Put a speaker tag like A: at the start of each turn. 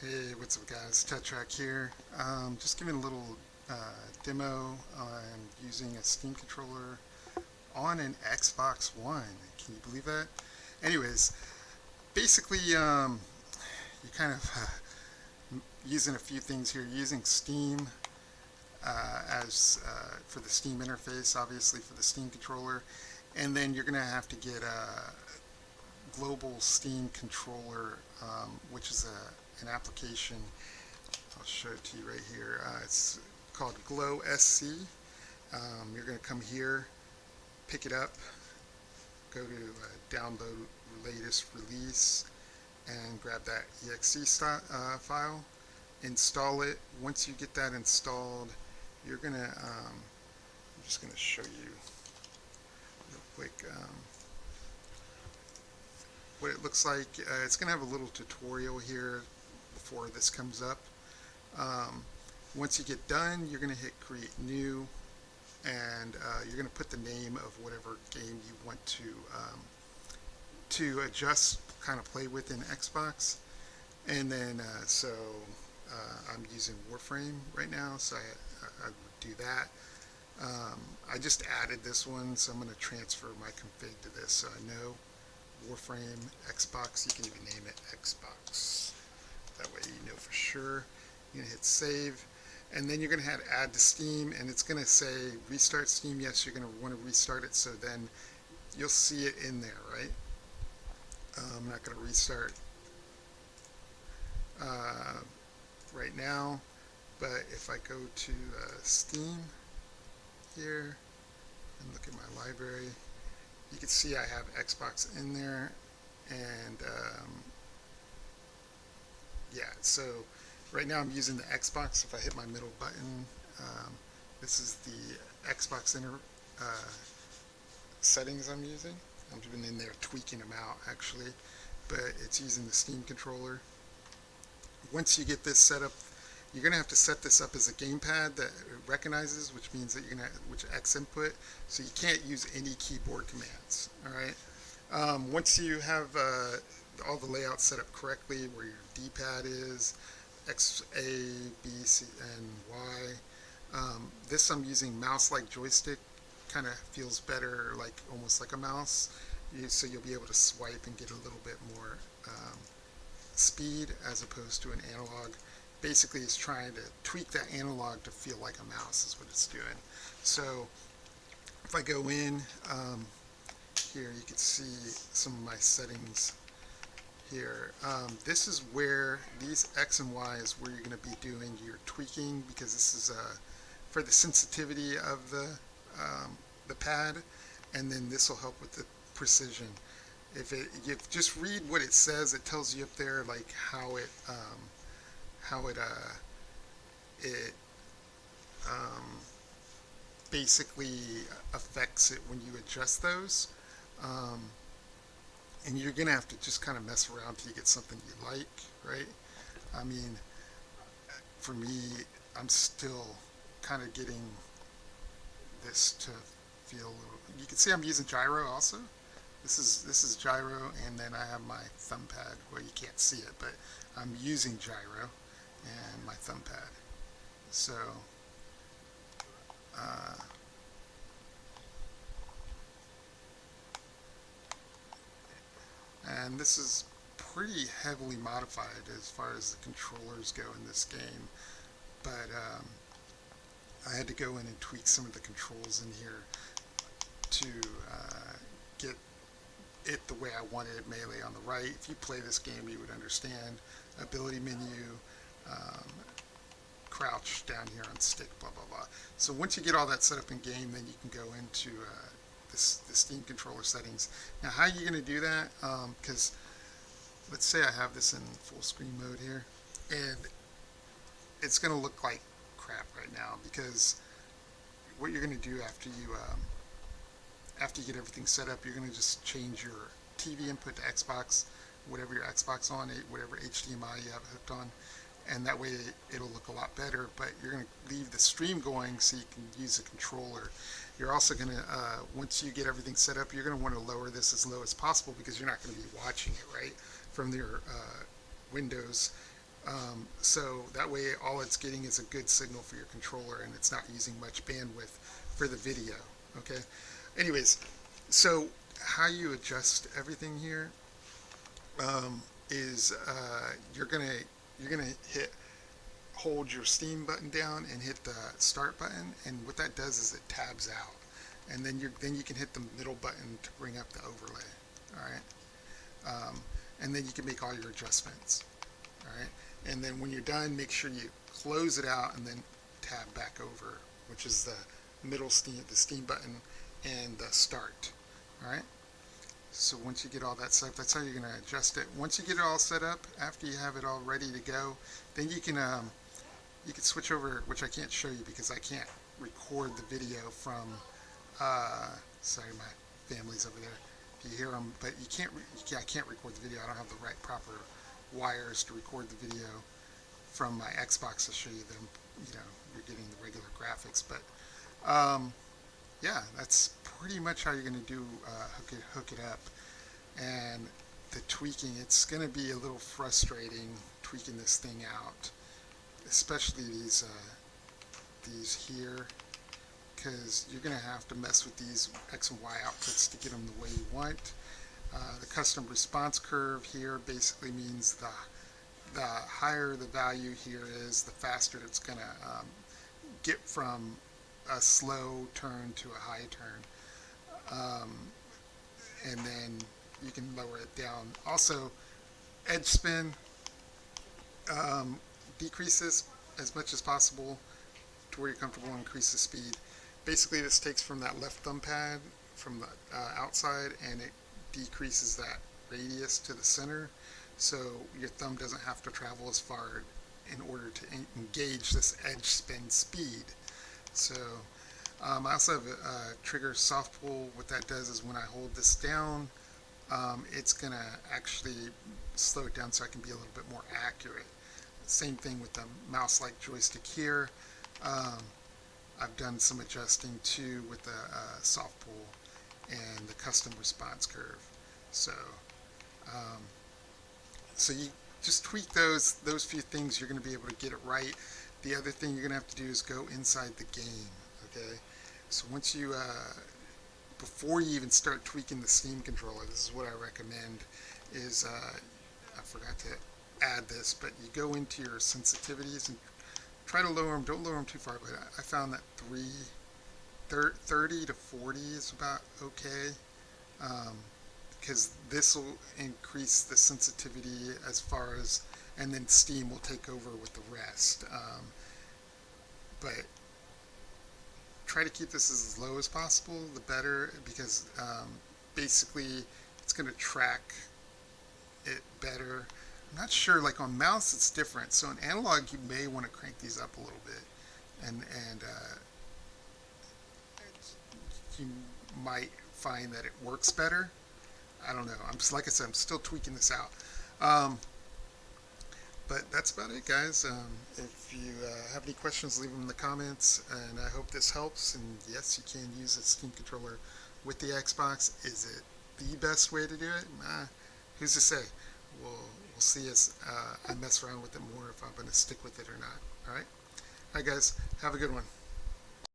A: Hey, what's up guys? Tetrack here. Just giving a little demo on using a Steam controller on an Xbox One. Can you believe that? Anyways, basically, you're kind of using a few things here. Using Steam as for the Steam interface, obviously for the Steam controller, and then you're going to have to get a global Steam controller, which is an application. I'll show it to you right here. It's called Glow SC. You're going to come here, pick it up, go to download latest release, and grab that exe file. Install it. Once you get that installed, you're going to, I'm just going to show you real quick what it looks like. It's going to have a little tutorial here before this comes up. Once you get done, you're going to hit create new, and you're going to put the name of whatever game you want to adjust, kind of play with in Xbox. And then I'm using Warframe right now, so I would do that. I just added this one, so I'm going to transfer my config to this, so I know Warframe Xbox. You can even name it Xbox. That way you know for sure. You're going to hit save, and then you're going to hit add to Steam, and it's going to say restart Steam. Yes, you're going to want to restart it, so then you'll see it in there, right? I'm not going to restart right now, but if I go to Steam here and look at my library, you can see I have Xbox in there, and yeah, so right now I'm using the Xbox. If I hit my middle button, this is the Xbox settings I'm using. I'm been in there tweaking them out actually, but it's using the Steam controller. Once you get this set up, you're going to have to set this up as a gamepad that it recognizes, which means that you're going to, which X input, so you can't use any keyboard commands. All right. Once you have all the layouts set up correctly, where your D-pad is, X, A, B, C, and Y. This I'm using mouse-like joystick. Kind of feels better, like almost like a mouse. So you'll be able to swipe and get a little bit more speed as opposed to an analog. Basically, it's trying to tweak that analog to feel like a mouse is what it's doing. So if I go in here, you can see some of my settings here. This is where these X and Y is where you're going to be doing your tweaking, because this is for the sensitivity of the pad, and then this will help with the precision. If you just read what it says, it tells you up there like how it basically affects it when you adjust those. And you're gonna have to just kind of mess around till you get something you like, right? I mean, for me, I'm still kind of getting this to feel a little. You can see I'm using gyro also. This is gyro, and then I have my thumb pad. Well, you can't see it, but I'm using gyro and my thumb pad. So uh, and this is pretty heavily modified as far as the controllers go in this game, but I had to go in and tweak some of the controls in here to get it the way I wanted it. Melee on the right. If you play this game, you would understand. Ability menu, crouch down here on stick, blah blah blah. So once you get all that set up in game, then you can go into the Steam controller settings. Now, how are you going to do that? Because let's say I have this in full screen mode here, and it's going to look like crap right now, because what you're going to do after you get everything set up, you're going to just change your TV input to Xbox, whatever your Xbox on, whatever HDMI you have hooked on, and that way it'll look a lot better. But you're going to leave the stream going so you can use the controller. You're also going to, once you get everything set up, you're going to want to lower this as low as possible, because you're not going to be watching it, right, from your Windows. So that way all it's getting is a good signal for your controller and it's not using much bandwidth for the video. Okay. Anyways, so how you adjust everything here is you're gonna hit hold your Steam button down and hit the start button, and what that does is it tabs out, and then you can hit the middle button to bring up the overlay. All right, and then you can make all your adjustments. All right, and then when you're done, make sure you close it out and then tab back over, which is the Steam button and the start. All right. So once you get all that set up, that's how you're going to adjust it. Once you get it all set up, after you have it all ready to go, then you can switch over, which I can't show you because I can't record the video from. Sorry, my family's over there. If you hear them, but I can't record the video. I don't have the right proper wires to record the video from my Xbox to show you them. You know, you're getting the regular graphics, but yeah, that's pretty much how you're going to do hook it up. And the tweaking, it's going to be a little frustrating tweaking this thing out, especially these here, because you're going to have to mess with these X and Y outputs to get them the way you want. The custom response curve here basically means the higher the value here is, the faster it's going to get from a slow turn to a high turn, and then you can lower it down. Also, edge spin decreases as much as possible to where you're comfortable, and increase the speed. Basically, this takes from that left thumb pad from the outside, and it decreases that radius to the center, so your thumb doesn't have to travel as far in order to engage this edge spin speed. So I also have a trigger soft pull. What that does is when I hold this down, it's going to actually slow it down so I can be a little bit more accurate. Same thing with the mouse-like joystick here. I've done some adjusting too with the soft pull and the custom response curve. So, so you just tweak those few things, you're going to be able to get it right. The other thing you're going to have to do is go inside the game. Okay, so once you before you even start tweaking the Steam controller, this is what I recommend. Is I forgot to add this, but you go into your sensitivities and try to lower them. Don't lower them too far, but I found that 30 to 40 is about okay, because this will increase the sensitivity as far as, and then Steam will take over with the rest. But try to keep this as low as possible, the better, because basically it's going to track it better. I'm not sure, like on mouse it's different, so in analog you may want to crank these up a little bit, and you might find that it works better. I don't know. I'm just, like I said, I'm still tweaking this out. But that's about it, guys. If you have any questions, leave them in the comments, and I hope this helps. And yes, you can use a Steam controller with the Xbox. Is it the best way to do it? Who's to say? We'll see as I mess around with it more if I'm going to stick with it or not. All right? All right, guys. Have a good one.